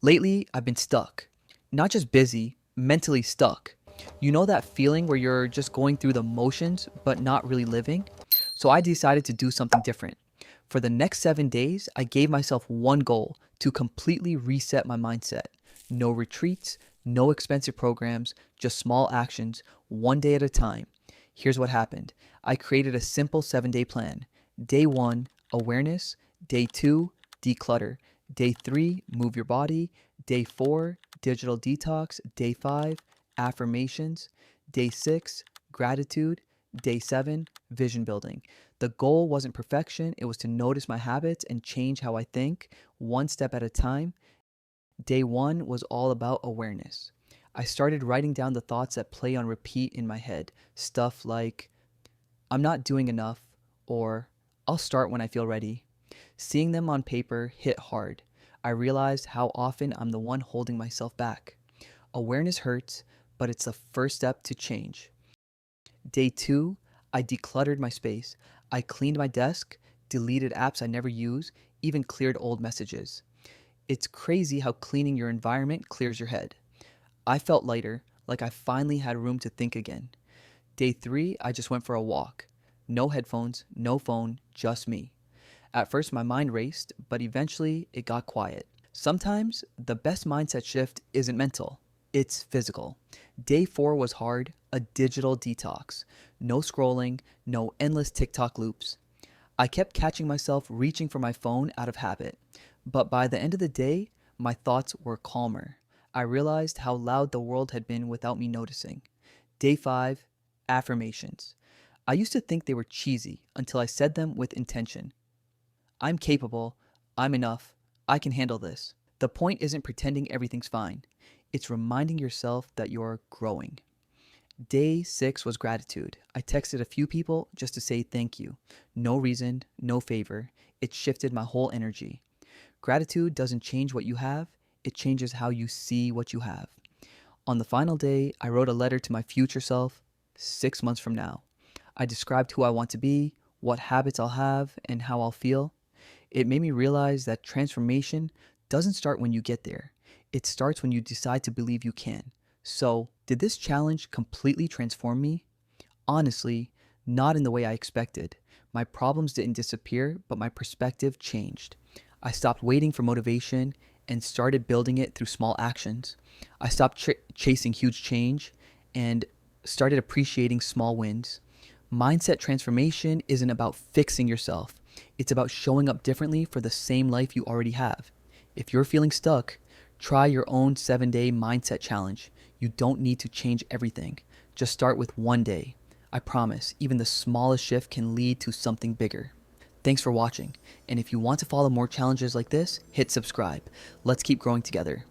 Lately, I've been stuck. Not just busy, mentally stuck. You know that feeling where you're just going through the motions but not really living? So I decided to do something different. For the next 7 days, I gave myself one goal to completely reset my mindset. No retreats, no expensive programs, just small actions, one day at a time. Here's what happened. I created a simple 7 day plan. Day one, awareness. Day two, declutter. Day three, move your body. Day four, digital detox. Day five, affirmations. Day six, gratitude. Day seven, vision building. The goal wasn't perfection, it was to notice my habits and change how I think, one step at a time. Day one was all about awareness. I started writing down the thoughts that play on repeat in my head. Stuff like, I'm not doing enough, or I'll start when I feel ready. Seeing them on paper hit hard. I realized how often I'm the one holding myself back. Awareness hurts, but it's the first step to change. Day two, I decluttered my space. I cleaned my desk, deleted apps I never use, even cleared old messages. It's crazy how cleaning your environment clears your head. I felt lighter, like I finally had room to think again. Day three, I just went for a walk. No headphones, no phone, just me. At first, my mind raced, but eventually it got quiet. Sometimes the best mindset shift isn't mental, it's physical. Day four was hard, a digital detox. No scrolling, no endless TikTok loops. I kept catching myself reaching for my phone out of habit, but by the end of the day, my thoughts were calmer. I realized how loud the world had been without me noticing. Day five, affirmations. I used to think they were cheesy until I said them with intention. I'm capable, I'm enough, I can handle this. The point isn't pretending everything's fine, it's reminding yourself that you're growing. Day six was gratitude. I texted a few people just to say thank you. No reason, no favor. It shifted my whole energy. Gratitude doesn't change what you have, it changes how you see what you have. On the final day, I wrote a letter to my future self 6 months from now. I described who I want to be, what habits I'll have, and how I'll feel. It made me realize that transformation doesn't start when you get there. It starts when you decide to believe you can. So, did this challenge completely transform me? Honestly, not in the way I expected. My problems didn't disappear, but my perspective changed. I stopped waiting for motivation and started building it through small actions. I stopped chasing huge change and started appreciating small wins. Mindset transformation isn't about fixing yourself, it's about showing up differently for the same life you already have. If you're feeling stuck, try your own 7 day mindset challenge. You don't need to change everything. Just start with one day. I promise, even the smallest shift can lead to something bigger. Thanks for watching, and if you want to follow more challenges like this, hit subscribe. Let's keep growing together.